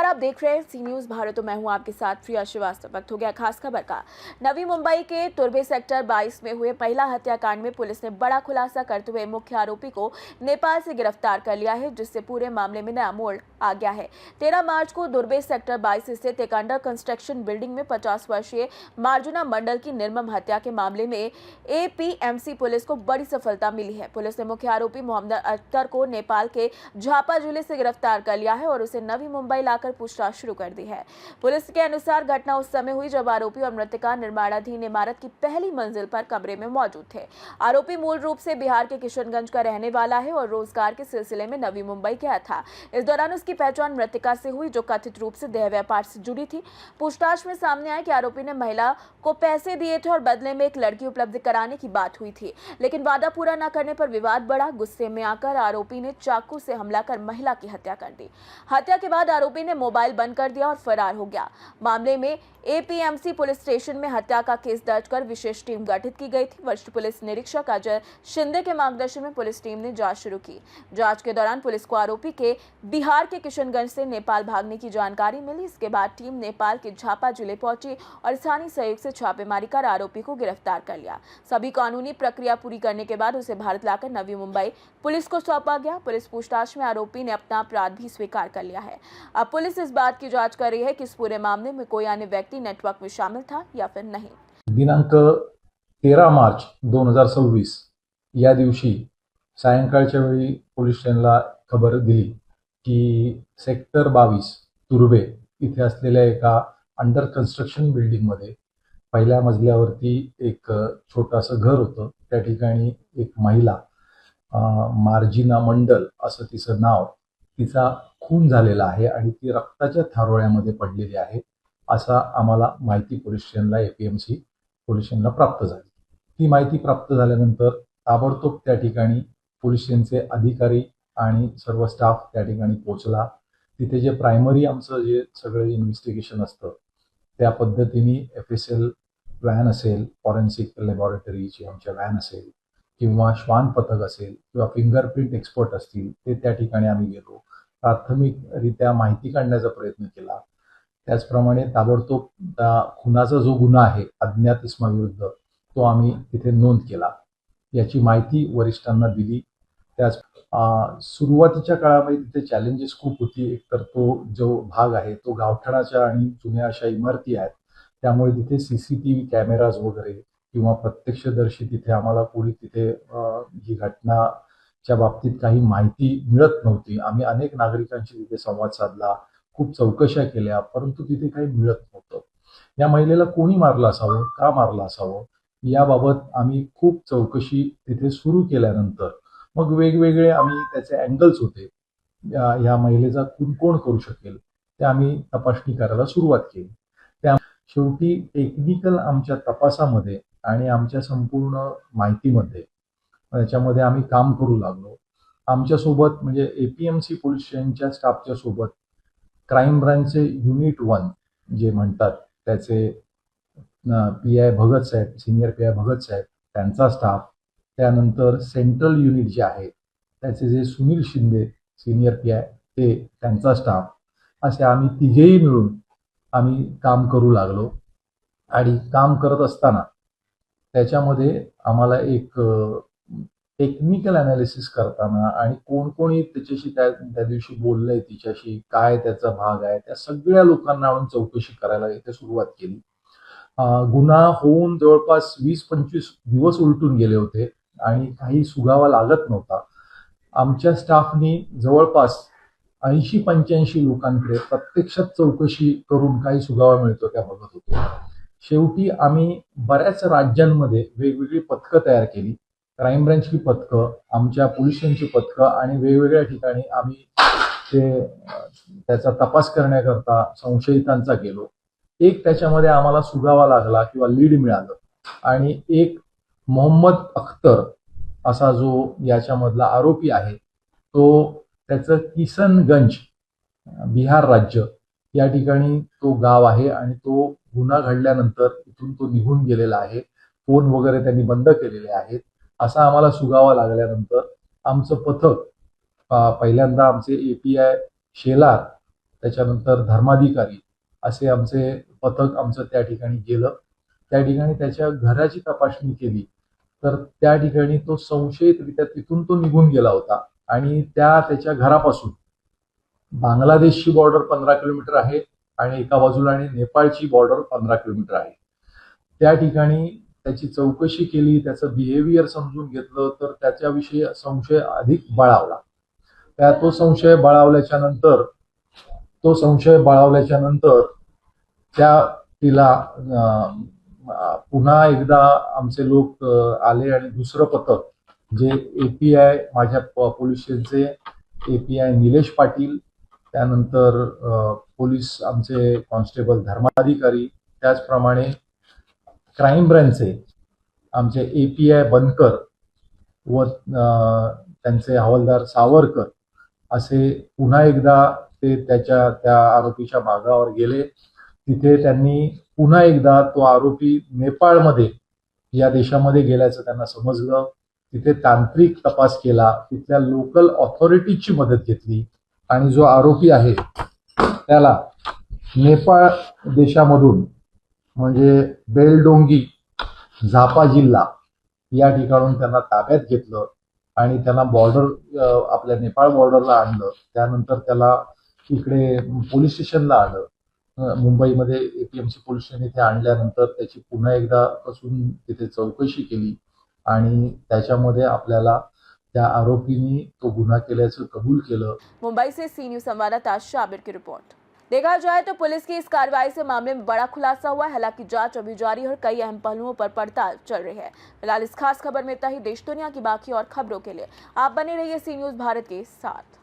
आप देख रहे हैं सी न्यूज भारत। तो मैं हूं आपके साथ प्रिया श्रीवास्तव। वक्त हो गया खास खबर का। नवी मुंबई के तुर्भे सेक्टर 22 में हुए महिला हत्याकांड में पुलिस ने बड़ा खुलासा करते हुए मुख्य आरोपी को नेपाल से गिरफ्तार कर लिया है, जिससे पूरे मामले में नया मोड़ आ गया है। 13 मार्च को तुर्भे सेक्टर 22 स्थित एक अंडर कंस्ट्रक्शन बिल्डिंग में 50 वर्षीय मार्जुना मंडल की निर्मम हत्या के मामले में एपीएमसी पुलिस को बड़ी सफलता मिली है। पुलिस ने मुख्य आरोपी मोहम्मद अख्तर को नेपाल के झापा जिले से गिरफ्तार कर लिया है और उसे नवी मुंबई लाकर पूछताछ शुरू कर दी है। पुलिस के अनुसार घटना उस समय हुई जब आरोपी और मृतका निर्माणाधीन इमारत की पहली मंजिल पर कमरे में मौजूद थे। आरोपी मूल रूप से बिहार के किशनगंज का रहने वाला है और रोजगार के सिलसिले में नवी मुंबई गया था। इस दौरान उसकी पहचान मृतका से हुई, जो कथित रूप से देह व्यापार से जुड़ी थी। पूछताछ में सामने आया कि आरोपी ने महिला को पैसे दिए थे और बदले में एक लड़की उपलब्ध कराने की बात हुई थी, लेकिन वादा पूरा न करने पर विवाद बढ़ा। गुस्से में आकर आरोपी ने चाकू से हमला कर महिला की हत्या कर दी। हत्या के बाद आरोपी ने मोबाइल बंद कर दिया और फरार हो गया। मामले में एपीएमसी पुलिस स्टेशन में हत्या का केस दर्ज कर विशेष टीम गठित की गई थी। वरिष्ठ पुलिस निरीक्षक अजय शिंदे के मार्गदर्शन में पुलिस टीम ने जांच शुरू की। जांच के दौरान पुलिस को आरोपी के बिहार के किशनगंज से नेपाल भागने की जानकारी मिली। इसके बाद टीम नेपाल के झापा जिले पहुंची और स्थानीय सहयोग से छापेमारी कर आरोपी को गिरफ्तार कर लिया। सभी कानूनी प्रक्रिया पूरी करने के बाद उसे भारत लाकर नवी मुंबई पुलिस को सौंपा गया। पुलिस पूछताछ में आरोपी ने अपना अपराध भी स्वीकार कर लिया है। अब पुलिस इस बात की जांच कर रही है कि इस पूरे मामले में कोई अन्य व्यक्ति नेटवर्क में शामिल था या फिर नहीं। दिनांक 13 मार्च 2026 या दिवशी सायंकाळच्या वेळी पोलीस स्टेशनला खबर दिली की सेक्टर 22 तुर्भे इथे असलेल्या एका अंडर कन्स्ट्रक्शन बिल्डिंगमध्ये पहिल्या मजल्यावरती एक छोटंसं घर होतं। त्या ठिकाणी एक महिला मार्जिना मंडल असं तिचं नाव, तिचा खून झालेला आहे आणि ती रक्ताच्या थारोळ्यामध्ये पडलेली आहे असा आम्हाला माहिती पोलीस स्टेशनला एपीएमसी पोलीस स्टेशनला प्राप्त झाली। ही माहिती प्राप्त झाल्यानंतर ताबडतोब त्या ठिकाणी पोलीस स्टेशनचे अधिकारी आणि सर्व स्टाफ त्या ठिकाणी पोहोचला। तिथे जे प्रायमरी आमचं जे सगळं इन्व्हेस्टिगेशन असतं त्या पद्धतीने एफएसएल व्हॅन असेल, फॉरेन्सिक लॅबोरेटरीची आमच्या व्हॅन असेल किंवा श्वान पथक असेल किंवा फिंगरप्रिंट एक्सपर्ट असतील, ते त्या ठिकाणी आम्ही गेलो, प्राथमिकरित्या माहिती काढण्याचा प्रयत्न केला। त्याचप्रमाणे ताबडतोब खुनाचा जो गुन्हा आहे अज्ञात इसमाविरुद्ध, तो आम्ही तिथे नोंद केला। याची माहिती वरिष्ठांना दिली। त्याच सुरुवातीच्या काळामध्ये तिथे चॅलेंजेस खूप होती। एकतर तो जो भाग आहे तो गावठाणाच्या आणि जुन्या अशा इमारती आहेत, त्यामुळे तिथे सीसीटीव्ही कॅमेराज वगैरे किंवा प्रत्यक्षदर्शी तिथे आम्हाला कोणी तिथे ही घटनाच्या बाबतीत काही माहिती मिळत नव्हती। आम्ही अनेक नागरिकांशी तिथे संवाद साधला, खूप चौकशा केल्या, परंतु तिथे काही मिळत नव्हतं। या महिलेला कोणी मारलं असावं, का मारलं असावं, याबाबत आम्ही खूप चौकशी तिथे सुरू केल्यानंतर मग वेगवेगळे आम्ही त्याचे अँगल्स होते, या महिलेचा खून कोण करू शकेल, ते आम्ही तपासणी करायला सुरुवात केली। त्या शेवटी टेक्निकल आमच्या तपासामध्ये आणि आमच्या संपूर्ण माहितीमध्ये त्याच्यामध्ये आम्ही काम करू लागलो। आमच्यासोबत म्हणजे एपीएमसी पोलीस स्टेशनच्या स्टाफच्या सोबत क्राईम ब्रांचचे युनिट 1 जे म्हणतात त्याचे पीआय भगत साहेब, सिनियर पीआय भगत साहेब, त्यांचा स्टाफ, त्यानंतर सेंट्रल युनिट जे आहे त्याचे जे सुनील शिंदे सिनियर पीआय, ते त्यांचा स्टाफ, असे आम्ही तिघेही मिळून आम्ही काम करू लागलो। आणि काम करत असताना त्याच्यामध्ये आम्हाला एक टेक्निकल अनालिसिस करताना आणि कोण कोणी त्याच्याशी त्या दिवशी बोललंय, तिच्याशी काय त्याचा भाग आहे, त्या सगळ्या लोकांना आणून चौकशी करायला इथे सुरुवात केली। गुन्हा होऊन जवळपास 20-25 दिवस उलटून गेले होते आणि काही सुगावा लागत नव्हता। आमच्या स्टाफनी जवळपास 80-85 लोकांकडे प्रत्यक्षात चौकशी करून काही सुगावा मिळतो त्या बघत होतो। शेवटी आम्ही बऱ्याच राज्यांमध्ये वेगवेगळी पथकं तयार केली, क्राईम ब्रांचची पथकं, आमच्या पोलीस स्टेशनची पथकं, आणि वेगवेगळ्या ठिकाणी आम्ही त्याचा तपास करण्याकरता संशयितांचा गेलो। एक त्याच्यामध्ये आम्हाला सुगावा लागला किंवा लीड मिळालं आणि एक मोहम्मद अख्तर असा जो याच्यामधला आरोपी आहे, तो त्याचं किशनगंज बिहार राज्य या ठिकाणी तो गाव आहे आणि तो गुन्हा घडल्यानंतर इथून तो निघून गेलेला आहे। फोन वगैरे त्यांनी बंद केलेले आहेत असा आम्हाला सुगावा लागल्यानंतर आमचं पथक पहिल्यांदा आमचे एपीआय शेलार, त्याच्यानंतर धर्माधिकारी असे आमचे पथक आमचं त्या ठिकाणी गेलं. त्या ठिकाणी त्याच्या घराची तपासणी केली तर त्या ठिकाणी तो संशयितरित्या तिथून तो निघून गेला होता आणि त्याच्या घरापासून बांगलादेशची बॉर्डर 15 किलोमीटर आहे आणि एका बाजूला आणि नेपाळची बॉर्डर 15 किलोमीटर आहे. त्या ठिकाणी त्याची चौकशी केली, त्याचं बिहेवियर समजून घेतलं तर त्याच्याविषयी संशय अधिक बळावला. तो संशय बळावल्याच्या नंतर तिला पुन्हा एकदा आमचे लोक आले आणि दुसरं पथक जे एपीआय माझ्या पोलीस स्टेशनचे एपीआय निलेश पाटील, त्यानंतर पोलीस आमचे कॉन्स्टेबल धर्माधिकारी, त्याचप्रमाणे क्राईम ब्रँचचे आमचे एपीआय बनकर व त्यांचे हवालदार सावरकर असे पुन्हा एकदा ते त्या आरोपीच्या मागावर गेले. तिथे त्यांनी पुन्हा एकदा तो आरोपी नेपाळमध्ये या देशामध्ये गेल्याचं त्यांना समजलं. तिथे तांत्रिक तपास केला, तिथल्या लोकल ऑथॉरिटीजची मदत घेतली आणि जो आरोपी आहे त्याला नेपाळ देशामधून म्हणजे बेलडोंगी झापा जिल्हा या ठिकाणून त्यांना ताब्यात घेतलं आणि त्यांना आपल्या नेपाळ बॉर्डरला आणलं. त्यानंतर त्याला इकडे पोलीस स्टेशनला आणलं. मुंबईमध्ये एपीएमसी पोलीस स्टेशन इथे आणल्यानंतर त्याची पुन्हा एकदा पासून तिथे चौकशी केली आणि त्याच्यामध्ये आपल्याला त्या आरोपींनी तो गुन्हा केल्याचं कबूल केलं. मुंबई से सी न्यूज संवाददाता शाबिर की रिपोर्ट। देखा जाए तो पुलिस की इस कार्रवाई से मामले में बड़ा खुलासा हुआ है। हालांकि जांच अभी जारी है और कई अहम पहलुओं पर पड़ताल चल रही है। फिलहाल इस खास खबर में इतना ही। देश दुनिया की बाकी और खबरों के लिए आप बने रहिए सी न्यूज भारत के साथ।